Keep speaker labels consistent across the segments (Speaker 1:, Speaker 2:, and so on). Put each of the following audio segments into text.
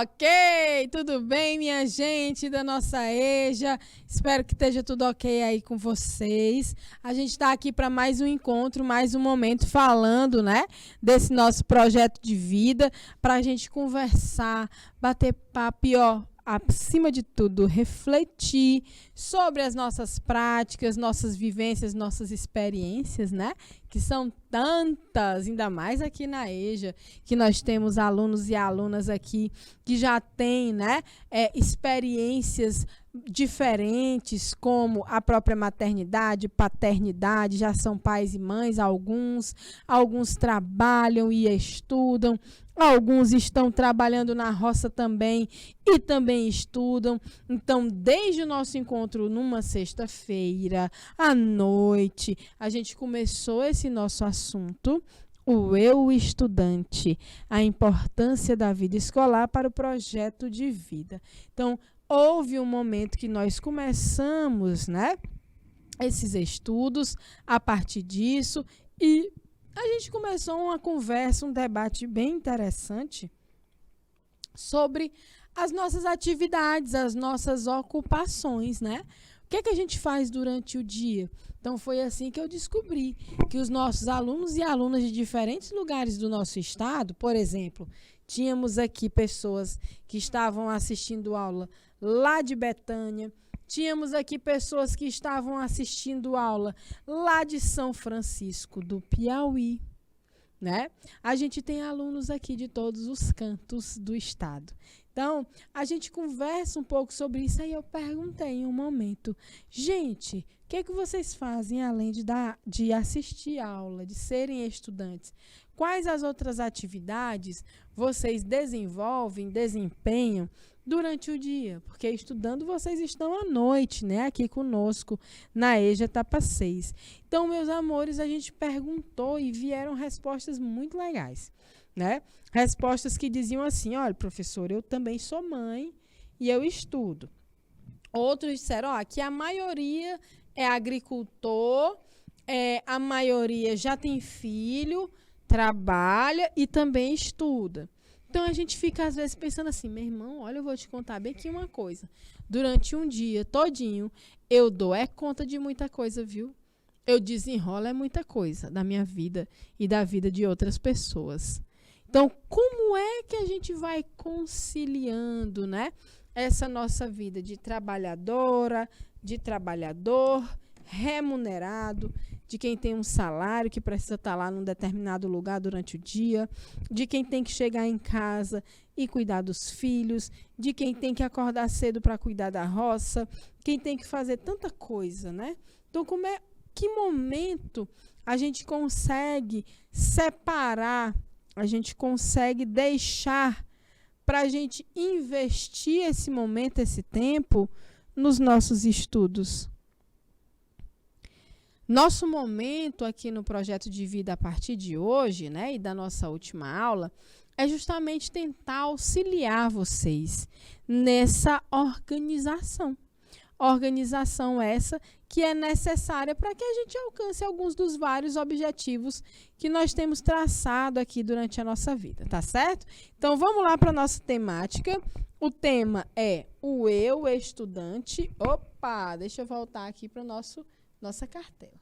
Speaker 1: Ok, tudo bem, minha gente da nossa EJA? Espero que esteja tudo ok aí com vocês. A gente está aqui para mais um encontro, mais um momento falando, né, desse nosso projeto de vida, para a gente conversar, bater papo e, acima de tudo, refletir sobre as nossas práticas, nossas vivências, nossas experiências, né? Que são tantas, ainda mais aqui na EJA, que nós temos alunos e alunas aqui que já têm, né, experiências diferentes, como a própria maternidade, paternidade, já são pais e mães, alguns trabalham e estudam, alguns estão trabalhando na roça também e também estudam. Então, desde o nosso encontro numa sexta-feira, à noite, a gente começou esse nosso assunto, o eu estudante, a importância da vida escolar para o projeto de vida. Então, houve um momento que nós começamos, né, esses estudos a partir disso e a gente começou uma conversa, um debate bem interessante sobre as nossas atividades, as nossas ocupações, né? O que é que a gente faz durante o dia? Então, foi assim que eu descobri que os nossos alunos e alunas de diferentes lugares do nosso estado, por exemplo, tínhamos aqui pessoas que estavam assistindo aula lá de Betânia, tínhamos aqui pessoas que estavam assistindo aula lá de São Francisco do Piauí, né? A gente tem alunos aqui de todos os cantos do estado. Então, a gente conversa um pouco sobre isso. Aí eu perguntei em um momento, gente, o que é que vocês fazem além de assistir aula, de serem estudantes? Quais as outras atividades vocês desenvolvem, desempenham durante o dia? Porque estudando vocês estão à noite, né? Aqui conosco na EJA Etapa 6. Então, meus amores, a gente perguntou e vieram respostas muito legais, né? Respostas que diziam assim, olha, professor, eu também sou mãe e eu estudo. Outros disseram, que a maioria é agricultor, a maioria já tem filho, trabalha e também estuda. Então, a gente fica, às vezes, pensando assim, meu irmão, olha, eu vou te contar bem aqui uma coisa. Durante um dia todinho, eu dou conta de muita coisa, viu? Eu desenrolo muita coisa da minha vida e da vida de outras pessoas. Então, como é que a gente vai conciliando, né, essa nossa vida de trabalhadora, de trabalhador, remunerado, de quem tem um salário que precisa estar lá num determinado lugar durante o dia, de quem tem que chegar em casa e cuidar dos filhos, de quem tem que acordar cedo para cuidar da roça, quem tem que fazer tanta coisa, né? Então, que momento a gente consegue separar, a gente consegue deixar para a gente investir esse momento, esse tempo, nos nossos estudos? Nosso momento aqui no projeto de vida a partir de hoje, né, e da nossa última aula, é justamente tentar auxiliar vocês nessa organização. Organização essa que é necessária para que a gente alcance alguns dos vários objetivos que nós temos traçado aqui durante a nossa vida, tá certo? Então, vamos lá para a nossa temática. O tema é o eu estudante. Opa, deixa eu voltar aqui para nossa cartela.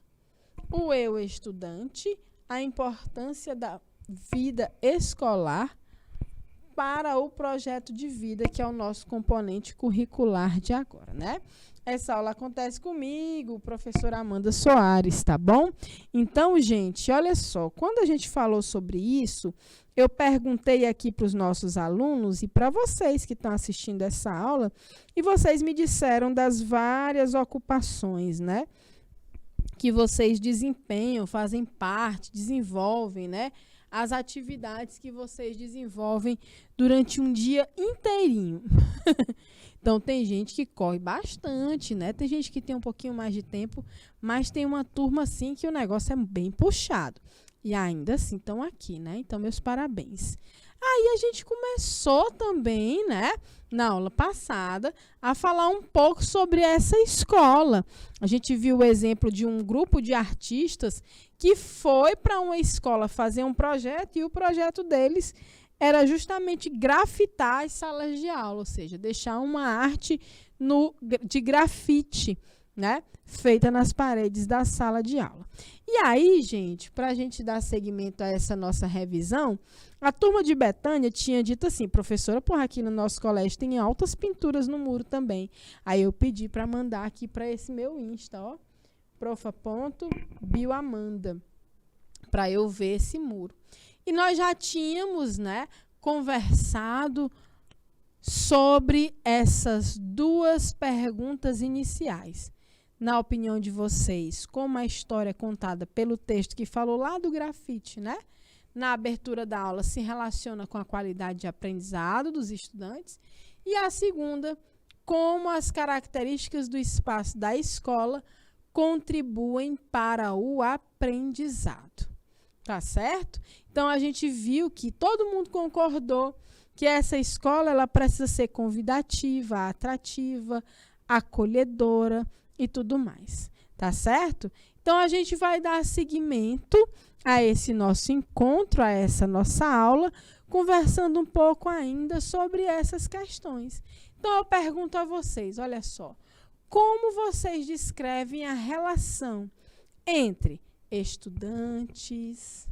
Speaker 1: O eu estudante, a importância da vida escolar para o projeto de vida, que é o nosso componente curricular de agora, né? Essa aula acontece comigo, professora Amanda Soares, tá bom? Então, gente, olha só, quando a gente falou sobre isso, eu perguntei aqui para os nossos alunos e para vocês que estão assistindo essa aula, e vocês me disseram das várias ocupações, né, que vocês desempenham, fazem parte, desenvolvem, né? As atividades que vocês desenvolvem durante um dia inteirinho. Então, tem gente que corre bastante, né? Tem gente que tem um pouquinho mais de tempo, mas tem uma turma, assim, que o negócio é bem puxado. E ainda assim estão aqui, né? Então, meus parabéns. Aí, a gente começou também, né, na aula passada, a falar um pouco sobre essa escola. A gente viu o exemplo de um grupo de artistas que foi para uma escola fazer um projeto e o projeto deles era justamente grafitar as salas de aula, ou seja, deixar uma arte de grafite, né, feita nas paredes da sala de aula. E aí, gente, para a gente dar seguimento a essa nossa revisão, a turma de Betânia tinha dito assim: professora, porra, aqui no nosso colégio tem altas pinturas no muro também. Aí eu pedi para mandar aqui para esse meu Insta, ó, profa.bioamanda, para eu ver esse muro. E nós já tínhamos, né, conversado sobre essas duas perguntas iniciais. Na opinião de vocês, como a história contada pelo texto que falou lá do grafite, né, na abertura da aula, se relaciona com a qualidade de aprendizado dos estudantes? E a segunda, como as características do espaço da escola contribuem para o aprendizado. Tá certo? Então, a gente viu que todo mundo concordou que essa escola ela precisa ser convidativa, atrativa, acolhedora e tudo mais. Tá certo? Então, a gente vai dar seguimento a esse nosso encontro, a essa nossa aula, conversando um pouco ainda sobre essas questões. Então, eu pergunto a vocês, olha só, como vocês descrevem a relação entre estudantes,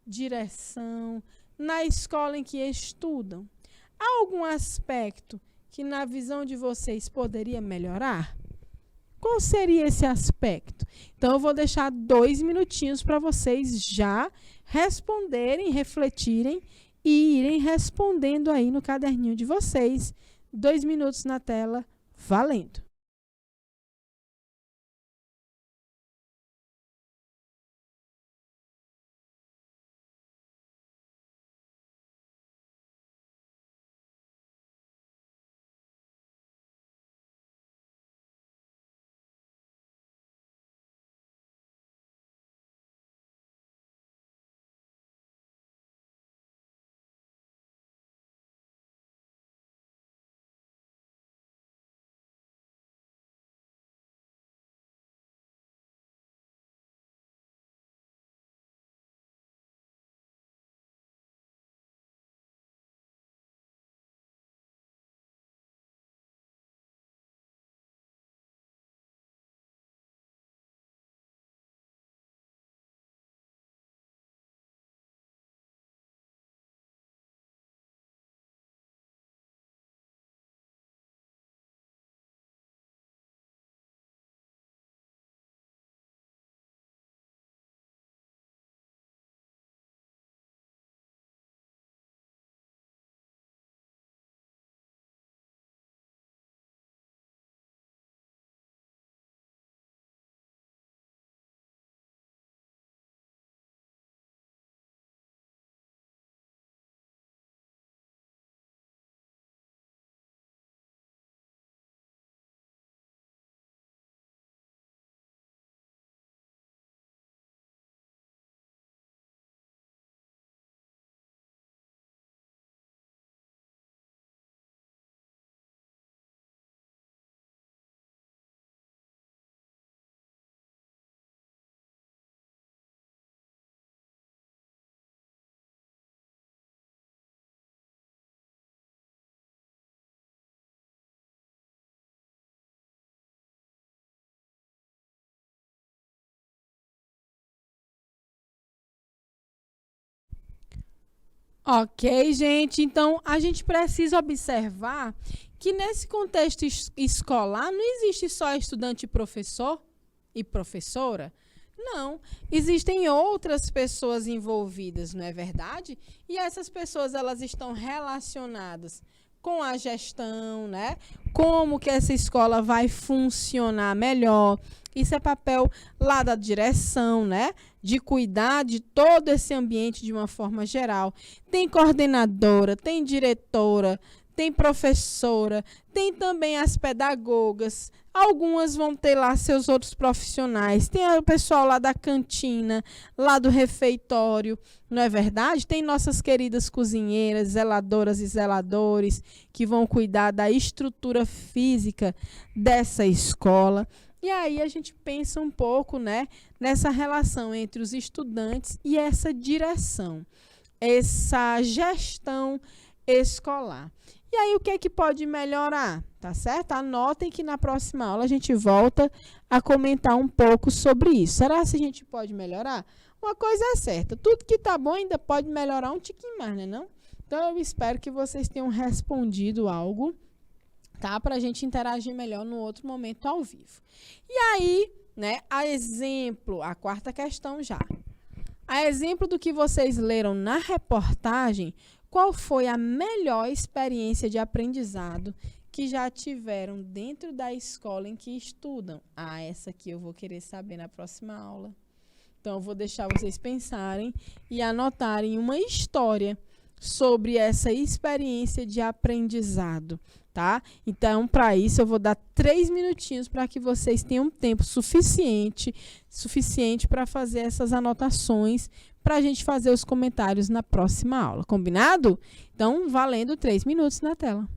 Speaker 1: direção, na escola em que estudam? Há algum aspecto que, na visão de vocês, poderia melhorar? Qual seria esse aspecto? Então, eu vou deixar 2 minutinhos para vocês já responderem, refletirem e irem respondendo aí no caderninho de vocês. 2 minutos na tela, valendo! Ok, gente. Então, a gente precisa observar que nesse contexto escolar não existe só estudante e professor e professora. Não, existem outras pessoas envolvidas, não é verdade? E essas pessoas, elas estão relacionadas com a gestão, né? Como que essa escola vai funcionar melhor. Isso é papel lá da direção, né? De cuidar de todo esse ambiente de uma forma geral. Tem coordenadora, tem diretora, tem professora, tem também as pedagogas. Algumas vão ter lá seus outros profissionais. Tem o pessoal lá da cantina, lá do refeitório, não é verdade? Tem nossas queridas cozinheiras, zeladoras e zeladores, que vão cuidar da estrutura física dessa escola. E aí a gente pensa um pouco, né, nessa relação entre os estudantes e essa direção. essa gestão escolar. E aí, o que é que pode melhorar? Tá certo? Anotem que na próxima aula a gente volta a comentar um pouco sobre isso. Será que a gente pode melhorar? Uma coisa é certa, tudo que tá bom ainda pode melhorar um tiquinho mais, né não? Então, eu espero que vocês tenham respondido algo, tá? Para a gente interagir melhor no outro momento ao vivo. E aí, né, a exemplo, a quarta questão já. A exemplo do que vocês leram na reportagem, qual foi a melhor experiência de aprendizado que já tiveram dentro da escola em que estudam? Ah, essa aqui eu vou querer saber na próxima aula. Então, eu vou deixar vocês pensarem e anotarem uma história sobre essa experiência de aprendizado, tá? Então, para isso, eu vou dar 3 minutinhos para que vocês tenham tempo suficiente para fazer essas anotações, para a gente fazer os comentários na próxima aula. Combinado? Então, valendo 3 minutos na tela.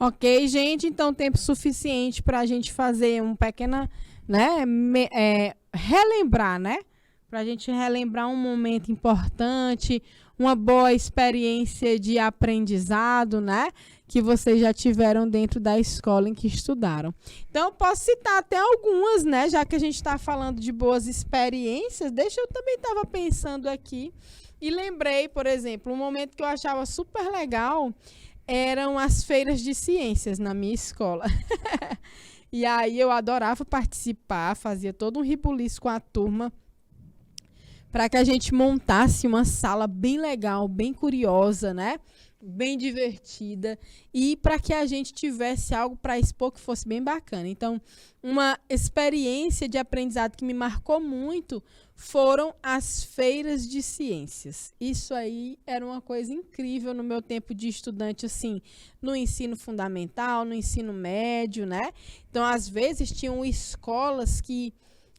Speaker 1: Ok, gente? Então, tempo suficiente para a gente fazer um pequena, né, relembrar, né? Para a gente relembrar um momento importante, uma boa experiência de aprendizado, né? Que vocês já tiveram dentro da escola em que estudaram. Então, eu posso citar até algumas, né? Já que a gente está falando de boas experiências, eu também estava pensando aqui e lembrei, por exemplo, um momento que eu achava super legal eram as feiras de ciências na minha escola. E aí eu adorava participar, fazia todo um rebuliço com a turma, para que a gente montasse uma sala bem legal, bem curiosa, né? Bem divertida, e para que a gente tivesse algo para expor que fosse bem bacana. Então, uma experiência de aprendizado que me marcou muito foram as feiras de ciências. Isso aí era uma coisa incrível no meu tempo de estudante, assim, no ensino fundamental, no ensino médio, né? Então, às vezes, tinham escolas que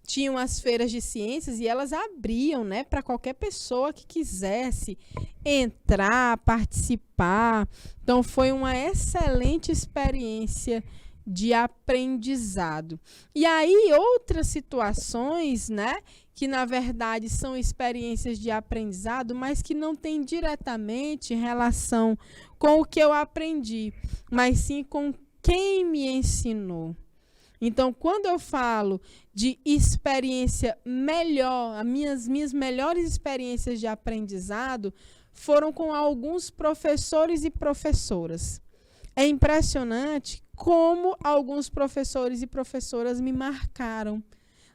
Speaker 1: tinham as feiras de ciências e elas abriam, né, para qualquer pessoa que quisesse entrar, participar. Então, foi uma excelente experiência de aprendizado. E aí, outras situações, né, que na verdade são experiências de aprendizado, mas que não têm diretamente relação com o que eu aprendi, mas sim com quem me ensinou. Então, quando eu falo de experiência melhor, as minhas melhores experiências de aprendizado foram com alguns professores e professoras. É impressionante como alguns professores e professoras me marcaram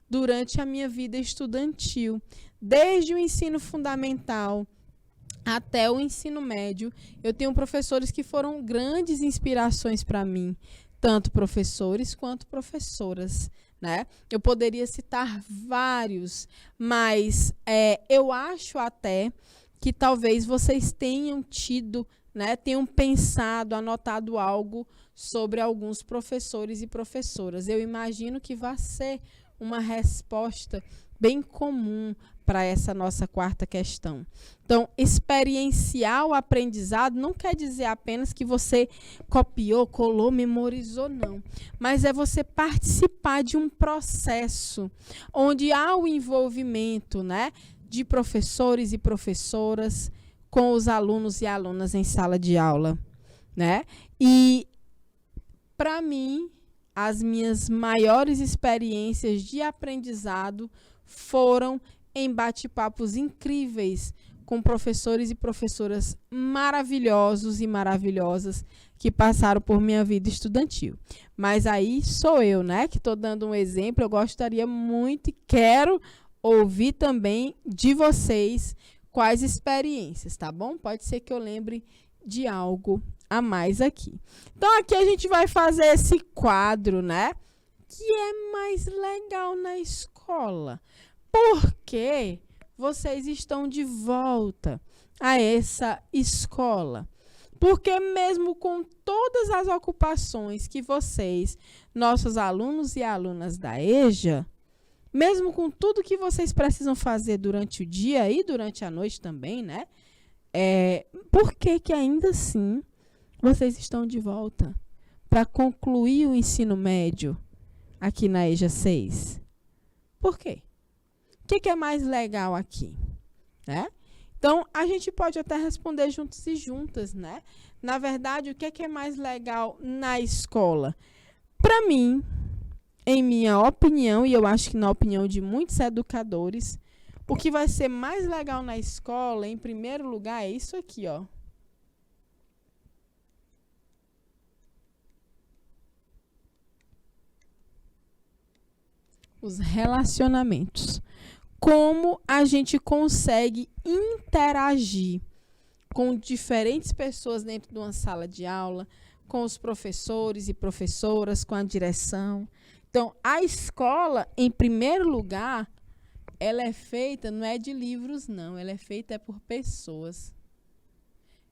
Speaker 1: durante a minha vida estudantil, desde o ensino fundamental até o ensino médio. Eu tenho professores que foram grandes inspirações para mim, tanto professores quanto professoras, né? Eu poderia citar vários, mas eu acho até que talvez vocês tenham tido, né, tenham pensado, anotado algo sobre alguns professores e professoras. Eu imagino que vai ser uma resposta bem comum para essa nossa quarta questão. Então, experienciar o aprendizado não quer dizer apenas que você copiou, colou, memorizou, não. Mas é você participar de um processo onde há o envolvimento, né, de professores e professoras com os alunos e alunas em sala de aula, né? E, para mim, as minhas maiores experiências de aprendizado foram em bate-papos incríveis com professores e professoras maravilhosos e maravilhosas que passaram por minha vida estudantil. Mas aí sou eu, né, que estou dando um exemplo. Eu gostaria muito e quero ouvir também de vocês quais experiências, tá bom? Pode ser que eu lembre de algo a mais aqui. Então, aqui a gente vai fazer esse quadro, né, que é mais legal na escola. Porque vocês estão de volta a essa escola. Porque mesmo com todas as ocupações que vocês, nossos alunos e alunas da EJA, mesmo com tudo que vocês precisam fazer durante o dia e durante a noite também, né? Por que ainda assim vocês estão de volta para concluir o ensino médio aqui na EJA 6? Por quê? O que é mais legal aqui, né? Então, a gente pode até responder juntos e juntas, né? Na verdade, o que é mais legal na escola? Para mim, em minha opinião, e eu acho que na opinião de muitos educadores, o que vai ser mais legal na escola, em primeiro lugar, é isso aqui, ó. Os relacionamentos. Como a gente consegue interagir com diferentes pessoas dentro de uma sala de aula, com os professores e professoras, com a direção. Então, a escola, em primeiro lugar, ela é feita, não é de livros, não, ela é feita por pessoas.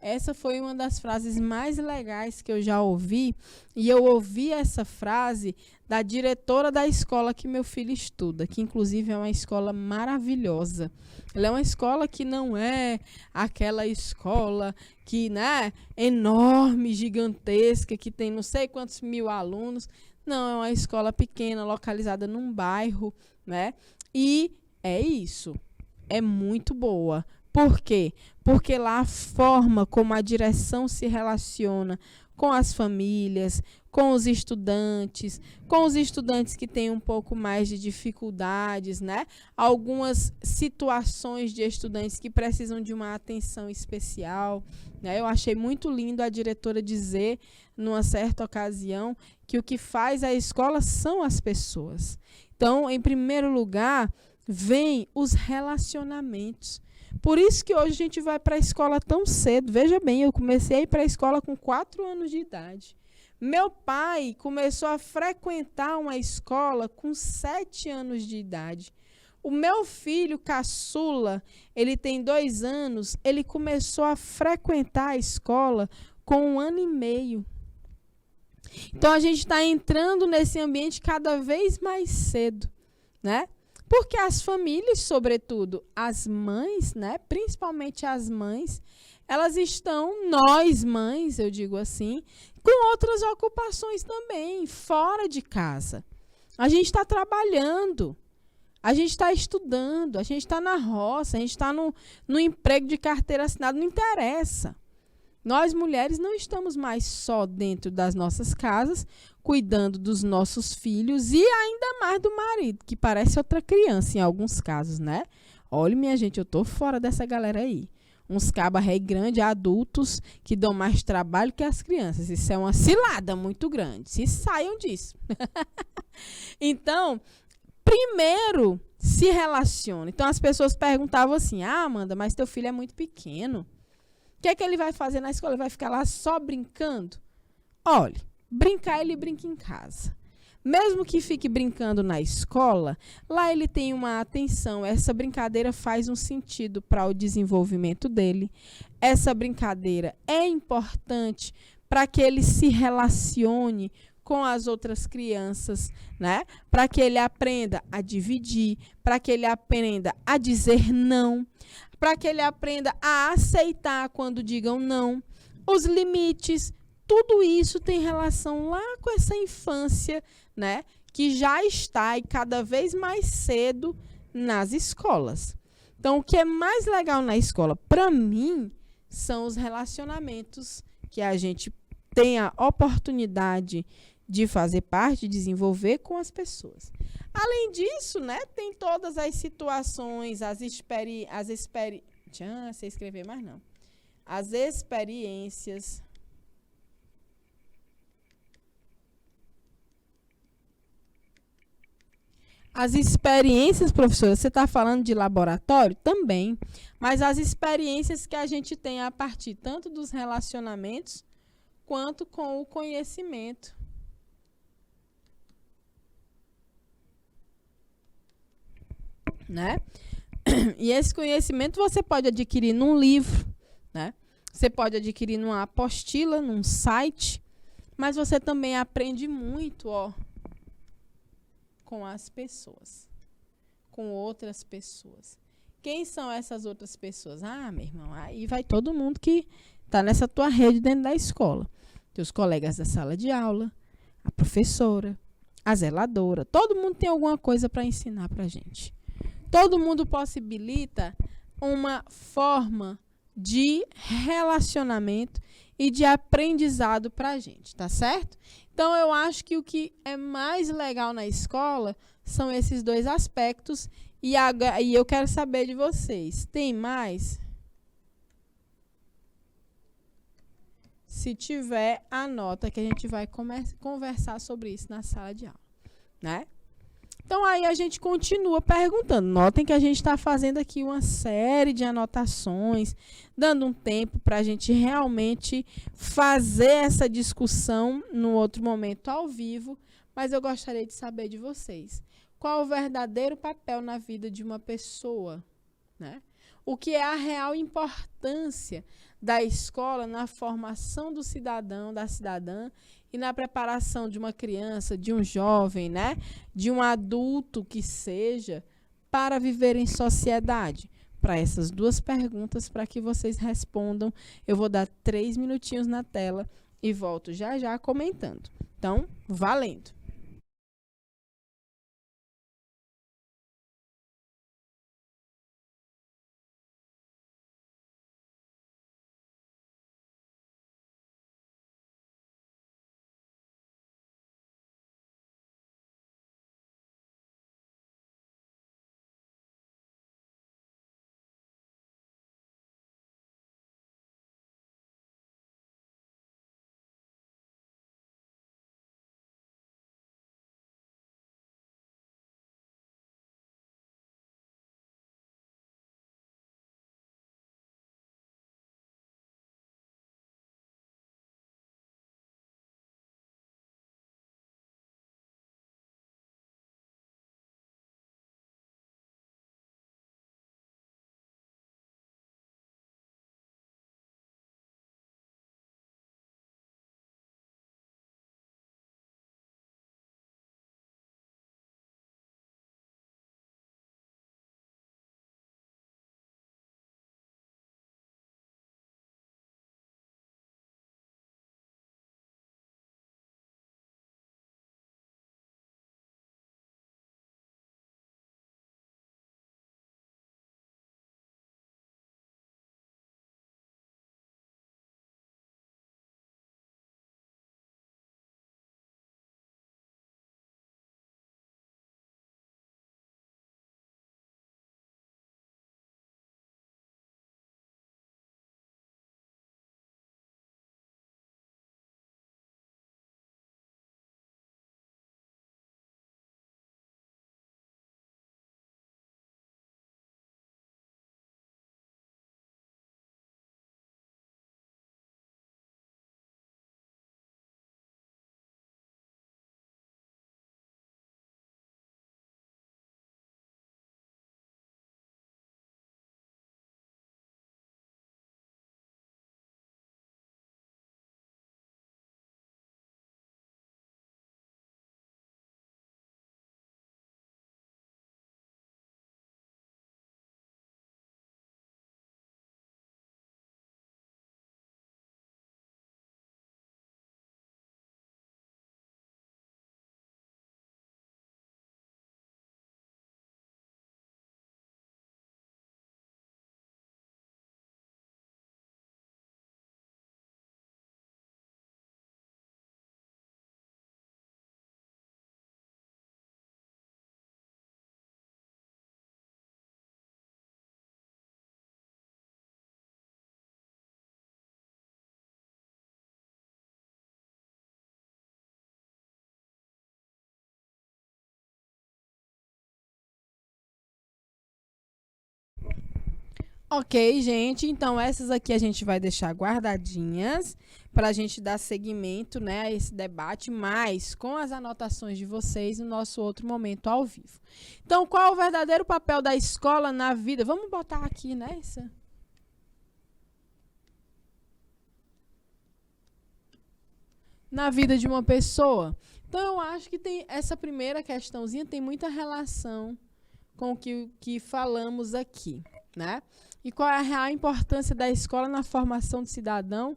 Speaker 1: Essa foi uma das frases mais legais que eu já ouvi, e eu ouvi essa frase da diretora da escola que meu filho estuda, que inclusive é uma escola maravilhosa. Ela é uma escola que não é aquela escola que, né, enorme, gigantesca, que tem não sei quantos mil alunos. Não, é uma escola pequena, localizada num bairro, né? E é isso, é muito boa. Por quê? Porque lá a forma como a direção se relaciona com as famílias, com os estudantes que têm um pouco mais de dificuldades, né? Algumas situações de estudantes que precisam de uma atenção especial, né? Eu achei muito lindo a diretora dizer, numa certa ocasião, que o que faz a escola são as pessoas. Então, em primeiro lugar, vem os relacionamentos. Por isso que hoje a gente vai para a escola tão cedo. Veja bem, eu comecei a ir para a escola com 4 anos de idade. Meu pai começou a frequentar uma escola com 7 anos de idade. O meu filho caçula, ele tem 2 anos, ele começou a frequentar a escola com 1 ano e meio. Então, a gente está entrando nesse ambiente cada vez mais cedo, né? Porque as famílias, sobretudo as mães, né? Principalmente as mães, elas estão, nós mães, eu digo assim, com outras ocupações também, fora de casa. A gente está trabalhando, a gente está estudando, a gente está na roça, a gente está no emprego de carteira assinada, não interessa. Nós, mulheres, não estamos mais só dentro das nossas casas, cuidando dos nossos filhos e ainda mais do marido, que parece outra criança em alguns casos, né? Olha, minha gente, eu tô fora dessa galera aí. Uns cabas rei grande, adultos, que dão mais trabalho que as crianças. Isso é uma cilada muito grande. Se saiam disso. Então, primeiro, se relaciona. Então, as pessoas perguntavam assim, Amanda, mas teu filho é muito pequeno. O que é que ele vai fazer na escola? Ele vai ficar lá só brincando? Olha, brincar ele brinca em casa. Mesmo que fique brincando na escola, lá ele tem uma atenção. Essa brincadeira faz um sentido para o desenvolvimento dele. Essa brincadeira é importante para que ele se relacione com as outras crianças, né? Para que ele aprenda a dividir, para que ele aprenda a dizer não, para que ele aprenda a aceitar quando digam não, os limites, tudo isso tem relação lá com essa infância, né, que já está e cada vez mais cedo nas escolas. Então, o que é mais legal na escola, para mim, são os relacionamentos que a gente tem a oportunidade de fazer parte, desenvolver com as pessoas. Além disso, né, tem todas as situações, as experiências. As experiências, professora, você está falando de laboratório? Também. Mas as experiências que a gente tem a partir tanto dos relacionamentos quanto com o conhecimento. Né? E esse conhecimento você pode adquirir num livro, né? Você pode adquirir numa apostila, num site, mas você também aprende muito, ó, com as pessoas, com outras pessoas. Quem são essas outras pessoas? Ah, meu irmão, aí vai todo mundo que está nessa tua rede dentro da escola. Teus colegas da sala de aula, a professora, a zeladora, todo mundo tem alguma coisa para ensinar para a gente. Todo mundo possibilita uma forma de relacionamento e de aprendizado para a gente, tá certo? Então, eu acho que o que é mais legal na escola são esses 2 aspectos. E eu quero saber de vocês. Tem mais? Se tiver, anota que a gente vai conversar sobre isso na sala de aula, né? Então, aí a gente continua perguntando. Notem que a gente está fazendo aqui uma série de anotações, dando um tempo para a gente realmente fazer essa discussão no outro momento ao vivo, mas eu gostaria de saber de vocês. Qual o verdadeiro papel na vida de uma pessoa, né? O que é a real importância da escola na formação do cidadão, da cidadã, e na preparação de uma criança, de um jovem, né? De um adulto que seja, para viver em sociedade? Para essas 2 perguntas, para que vocês respondam, eu vou dar 3 minutinhos na tela e volto já já comentando. Então, valendo! Ok, gente. Então, essas aqui a gente vai deixar guardadinhas para a gente dar seguimento, né, a esse debate, mas com as anotações de vocês no nosso outro momento ao vivo. Então, qual é o verdadeiro papel da escola na vida? Vamos botar aqui, né? Na vida de uma pessoa. Então, eu acho que tem essa primeira questãozinha tem muita relação com o que falamos aqui, né? E qual é a real importância da escola na formação do cidadão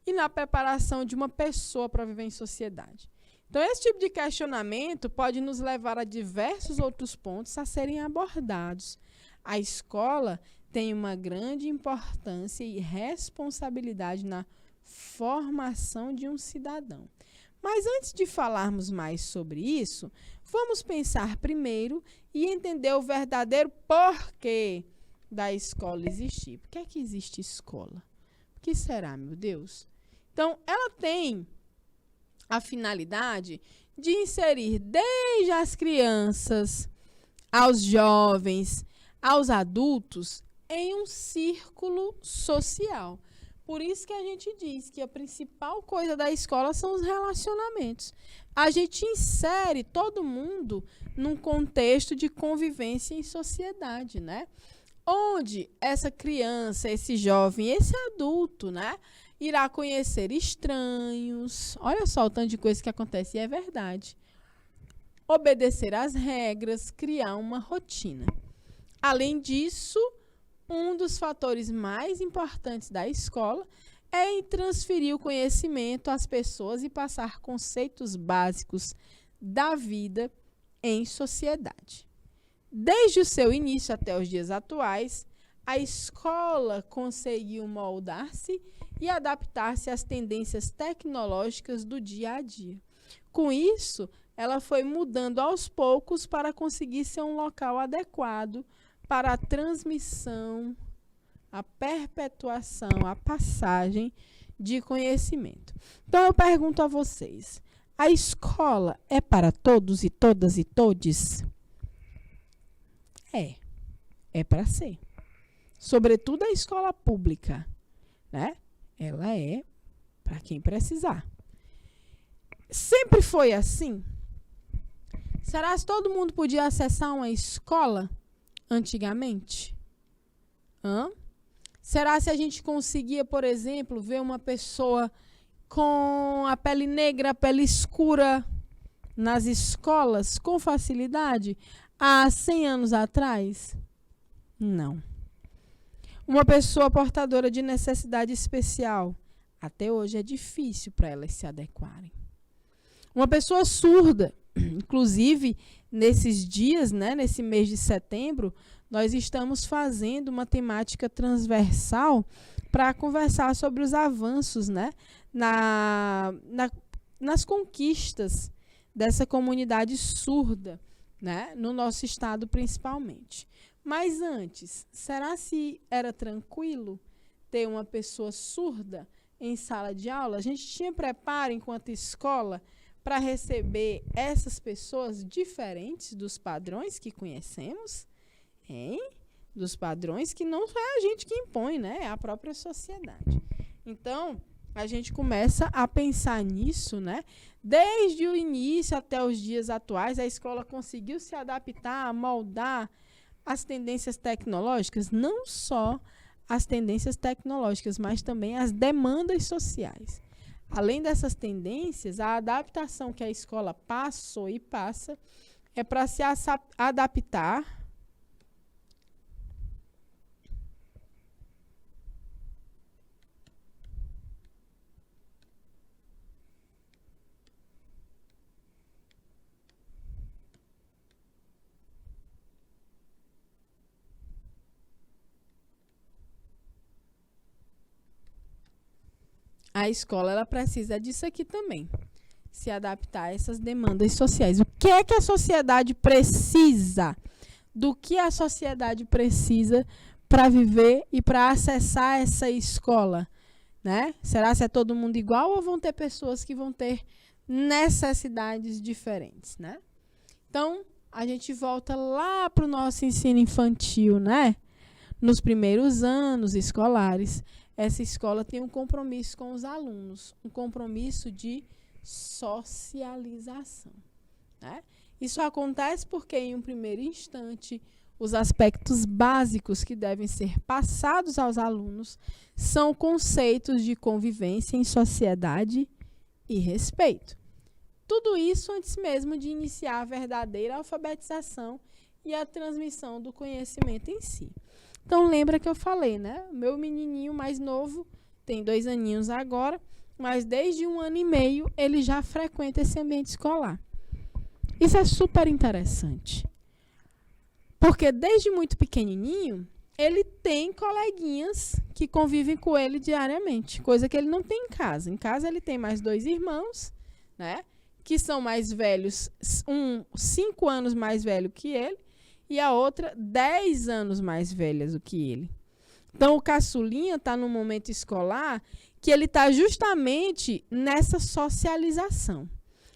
Speaker 1: e na preparação de uma pessoa para viver em sociedade. Então, esse tipo de questionamento pode nos levar a diversos outros pontos a serem abordados. A escola tem uma grande importância e responsabilidade na formação de um cidadão. Mas antes de falarmos mais sobre isso, vamos pensar primeiro e entender o verdadeiro porquê da escola existir. Por que é que existe escola? O que será, meu Deus? Então, ela tem a finalidade de inserir desde as crianças, aos jovens, aos adultos, em um círculo social. Por isso que a gente diz que a principal coisa da escola são os relacionamentos. A gente insere todo mundo num contexto de convivência em sociedade, né? Onde essa criança, esse jovem, esse adulto, né, irá conhecer estranhos. Olha só o tanto de coisa que acontece, e é verdade. Obedecer às regras, criar uma rotina. Além disso, um dos fatores mais importantes da escola é em transferir o conhecimento às pessoas e passar conceitos básicos da vida em sociedade. Desde o seu início até os dias atuais, a escola conseguiu moldar-se e adaptar-se às tendências tecnológicas do dia a dia. Com isso, ela foi mudando aos poucos para conseguir ser um local adequado para a transmissão, a perpetuação, a passagem de conhecimento. Então, eu pergunto a vocês, a escola é para todos e todas e todes? É para ser. Sobretudo a escola pública, né? Ela é para quem precisar. Sempre foi assim? Será que todo mundo podia acessar uma escola antigamente? Será se a gente conseguia, por exemplo, ver uma pessoa com a pele negra, a pele escura nas escolas com facilidade há 100 anos atrás? Não. Uma pessoa portadora de necessidade especial, até hoje é difícil para elas se adequarem. Uma pessoa surda, inclusive nesses dias, né, nesse mês de setembro, nós estamos fazendo uma temática transversal para conversar sobre os avanços, né, nas conquistas dessa comunidade surda, né, no nosso estado principalmente. Mas antes, será se era tranquilo ter uma pessoa surda em sala de aula? A gente tinha preparo enquanto escola para receber essas pessoas diferentes dos padrões que conhecemos? Dos padrões que não é a gente que impõe, né? É a própria sociedade. Então, a gente começa a pensar nisso, né? Desde o início até os dias atuais, a escola conseguiu se adaptar, moldar as tendências tecnológicas, não só as tendências tecnológicas, mas também as demandas sociais. Além dessas tendências, a adaptação que a escola passou e passa é para se adaptar a escola ela precisa disso aqui também, se adaptar a essas demandas sociais. O que é que a sociedade precisa? Do que a sociedade precisa para viver e para acessar essa escola? Né? Será que é todo mundo igual ou vão ter pessoas que vão ter necessidades diferentes? Né? Então, a gente volta lá para o nosso ensino infantil, né? nos primeiros anos escolares, essa escola tem um compromisso com os alunos, um compromisso de socialização, né? Isso acontece porque, em um primeiro instante, os aspectos básicos que devem ser passados aos alunos são conceitos de convivência em sociedade e respeito. Tudo isso antes mesmo de iniciar a verdadeira alfabetização e a transmissão do conhecimento em si. Então, lembra que eu falei, né? O meu menininho mais novo tem 2 aninhos agora, mas desde 1 ano e meio ele já frequenta esse ambiente escolar. Isso é super interessante. Porque desde muito pequenininho, ele tem coleguinhas que convivem com ele diariamente, coisa que ele não tem em casa. Em casa ele tem mais 2 irmãos, né? Que são mais velhos, um 5 anos mais velho que ele, e a outra 10 anos mais velha do que ele. Então, o caçulinha está no momento escolar que ele está justamente nessa socialização.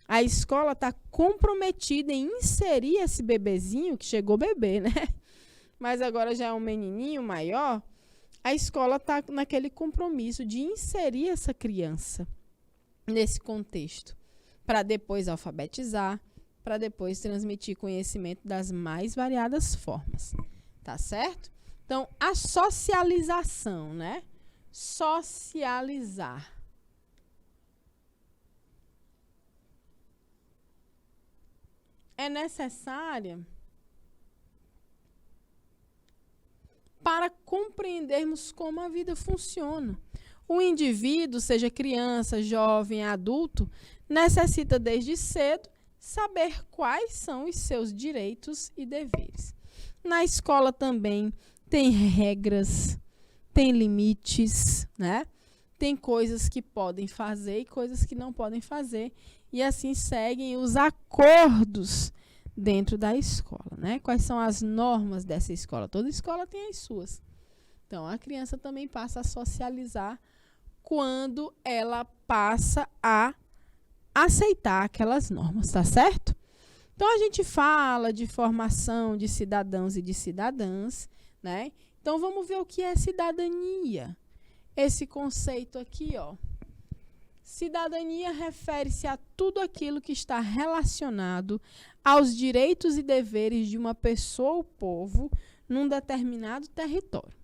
Speaker 1: A escola está comprometida em inserir esse bebezinho, que chegou bebê, né? Mas agora já é um menininho maior. A escola está naquele compromisso de inserir essa criança nesse contexto, para depois alfabetizar, para depois transmitir conhecimento das mais variadas formas. Tá certo? Então, a socialização, né? Socializar. É necessária para compreendermos como a vida funciona. O indivíduo, seja criança, jovem, adulto, necessita desde cedo saber quais são os seus direitos e deveres. Na escola também tem regras, tem limites, né? Tem coisas que podem fazer e coisas que não podem fazer. E assim seguem os acordos dentro da escola, né? Quais são as normas dessa escola? Toda escola tem as suas. Então, a criança também passa a socializar quando ela passa a aceitar aquelas normas, tá certo? Então, a gente fala de formação de cidadãos e de cidadãs, né? Então, vamos ver o que é cidadania. Esse conceito aqui, ó. Cidadania refere-se a tudo aquilo que está relacionado aos direitos e deveres de uma pessoa ou povo num determinado território.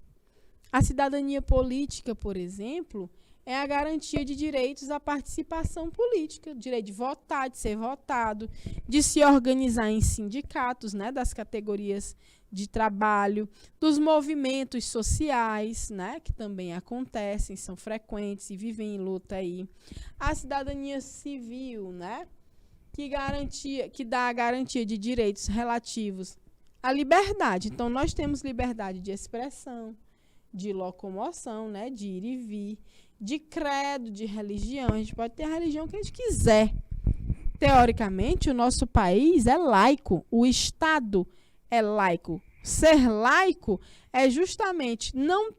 Speaker 1: A cidadania política, por exemplo, é a garantia de direitos à participação política, direito de votar, de ser votado, de se organizar em sindicatos, né, das categorias de trabalho, dos movimentos sociais, né, que também acontecem, são frequentes e vivem em luta aí. A cidadania civil, né, que dá a garantia de direitos relativos à liberdade. Então, nós temos liberdade de expressão, de locomoção, né, de ir e vir, de credo, de religião. A gente pode ter a religião que a gente quiser. Teoricamente, o nosso país é laico, o Estado é laico. Ser laico é justamente não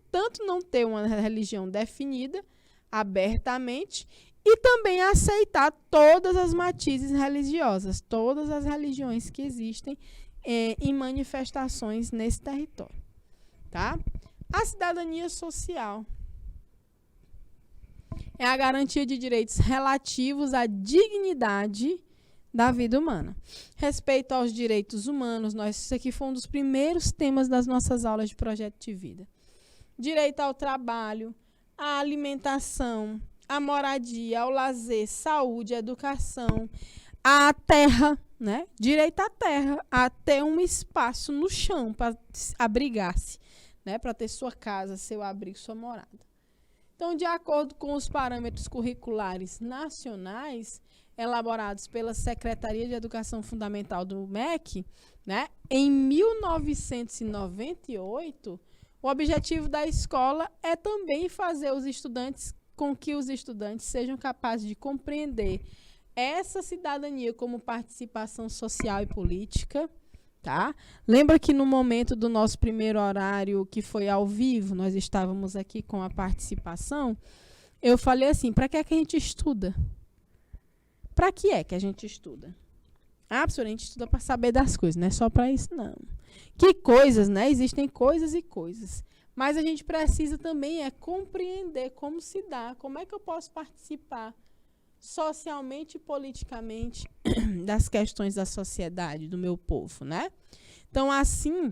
Speaker 1: ter uma religião definida abertamente e também aceitar todas as matizes religiosas, todas as religiões que existem em manifestações nesse território. Tá? A cidadania social é a garantia de direitos relativos à dignidade da vida humana. Respeito aos direitos humanos, isso aqui foi um dos primeiros temas das nossas aulas de projeto de vida. Direito ao trabalho, à alimentação, à moradia, ao lazer, saúde, educação, à terra, né? Direito à terra, a ter um espaço no chão para abrigar-se, né? Para ter sua casa, seu abrigo, sua morada. Então, de acordo com os parâmetros curriculares nacionais, elaborados pela Secretaria de Educação Fundamental do MEC, né, em 1998, o objetivo da escola é também fazer com que os estudantes sejam capazes de compreender essa cidadania como participação social e política. Tá? Lembra que no momento do nosso primeiro horário, que foi ao vivo, nós estávamos aqui com a participação, eu falei assim, para que é que a gente estuda? Para que é que a gente estuda? Ah, professora, a gente estuda para saber das coisas, não é só para isso, não. Que coisas, né? Existem coisas e coisas. Mas a gente precisa também compreender como se dá, como é que eu posso participar socialmente e politicamente das questões da sociedade, do meu povo, né? Então, assim,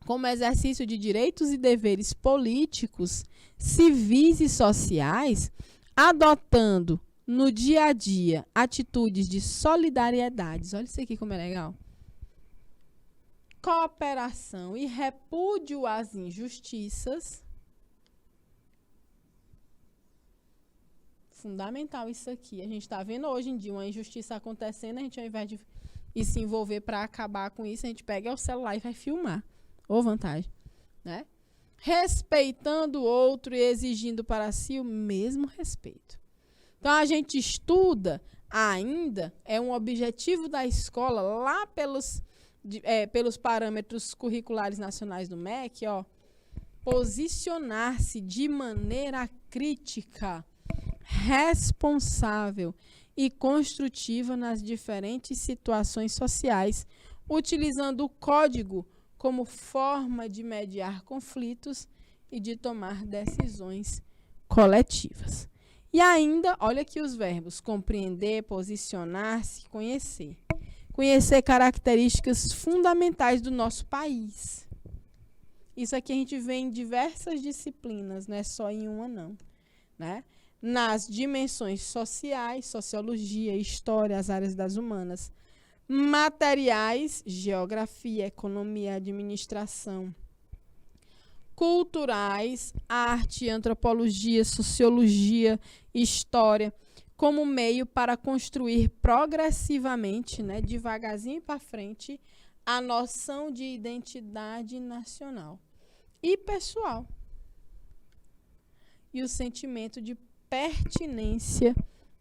Speaker 1: como exercício de direitos e deveres políticos, civis e sociais, adotando no dia a dia atitudes de solidariedade. Olha isso aqui como é legal. Cooperação e repúdio às injustiças. Fundamental isso aqui. A gente está vendo hoje em dia uma injustiça acontecendo, a gente, ao invés de se envolver para acabar com isso, a gente pega o celular e vai filmar. Ou vantagem, né? Respeitando o outro e exigindo para si o mesmo respeito. Então, a gente estuda ainda, é um objetivo da escola, lá pelos parâmetros curriculares nacionais do MEC, ó, posicionar-se de maneira crítica, responsável e construtiva nas diferentes situações sociais, utilizando o código como forma de mediar conflitos e de tomar decisões coletivas. E ainda, olha aqui os verbos: compreender, posicionar-se, conhecer. Conhecer características fundamentais do nosso país. Isso aqui a gente vê em diversas disciplinas, não é só em uma, não, né? Nas dimensões sociais, sociologia, história, as áreas das humanas, materiais, geografia, economia, administração, culturais, arte, antropologia, sociologia, história, como meio para construir progressivamente, né, devagarzinho para frente, a noção de identidade nacional e pessoal. E o sentimento de pertinência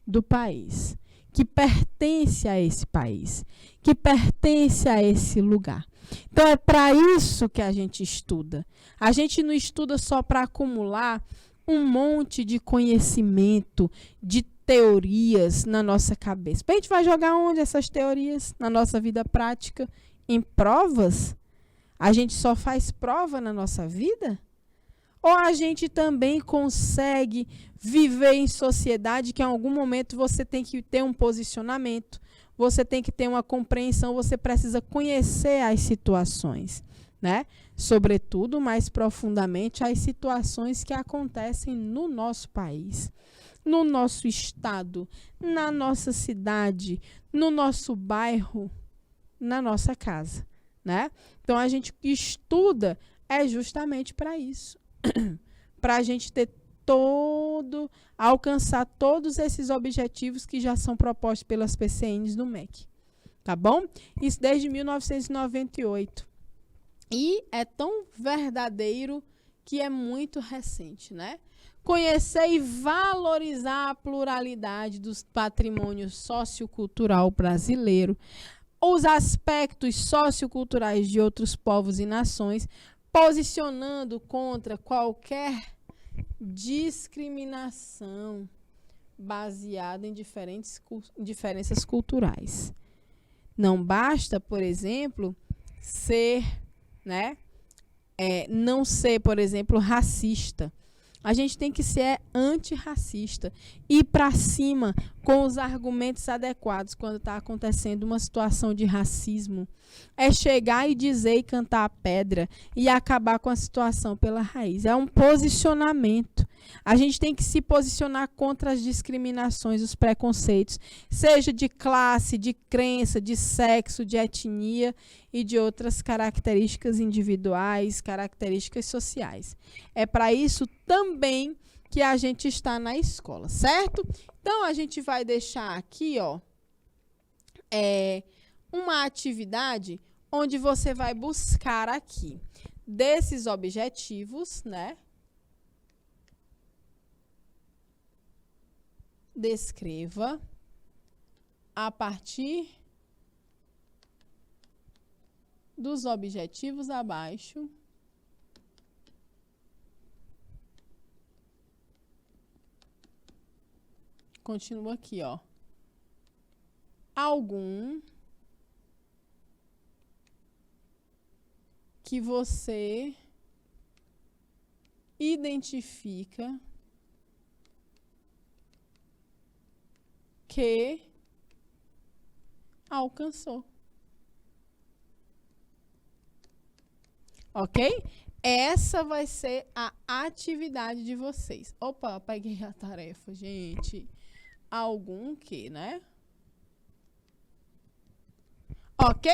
Speaker 1: do país, que pertence a esse país, que pertence a esse lugar. Então, é para isso que a gente estuda. A gente não estuda só para acumular um monte de conhecimento, de teorias na nossa cabeça. A gente vai jogar onde essas teorias? Na nossa vida prática? Em provas? A gente só faz prova na nossa vida? Ou a gente também consegue viver em sociedade que em algum momento você tem que ter um posicionamento, você tem que ter uma compreensão, você precisa conhecer as situações, né? Sobretudo, mais profundamente, as situações que acontecem no nosso país, no nosso estado, na nossa cidade, no nosso bairro, na nossa casa, né? Então, a gente estuda justamente para isso. Para a gente ter alcançar todos esses objetivos que já são propostos pelas PCNs do MEC. Tá bom? Isso desde 1998. E é tão verdadeiro que é muito recente, né? Conhecer e valorizar a pluralidade dos patrimônios sociocultural brasileiro, os aspectos socioculturais de outros povos e nações, posicionando contra qualquer discriminação baseada em diferenças culturais. Não basta, por exemplo, não ser, por exemplo, racista. A gente tem que ser antirracista. Ir para cima com os argumentos adequados quando está acontecendo uma situação de racismo. É chegar e dizer e cantar a pedra e acabar com a situação pela raiz. É um posicionamento. A gente tem que se posicionar contra as discriminações, os preconceitos, seja de classe, de crença, de sexo, de etnia e de outras características individuais, características sociais. É para isso também que a gente está na escola, certo? Então, a gente vai deixar aqui, ó, uma atividade onde você vai buscar aqui desses objetivos, né? Descreva a partir dos objetivos abaixo continua aqui, ó. Algum que você identifica que alcançou. Ok? Essa vai ser a atividade de vocês. Opa, peguei a tarefa, gente. Algum que, né? Ok?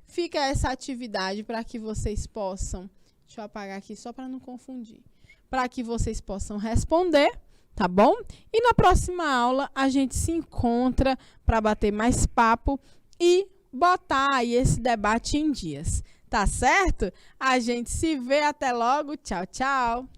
Speaker 1: Fica essa atividade para que vocês possam... Deixa eu apagar aqui só para não confundir. Para que vocês possam responder, tá bom? E na próxima aula a gente se encontra para bater mais papo e botar aí esse debate em dias. Tá certo? A gente se vê. Até logo. Tchau, tchau.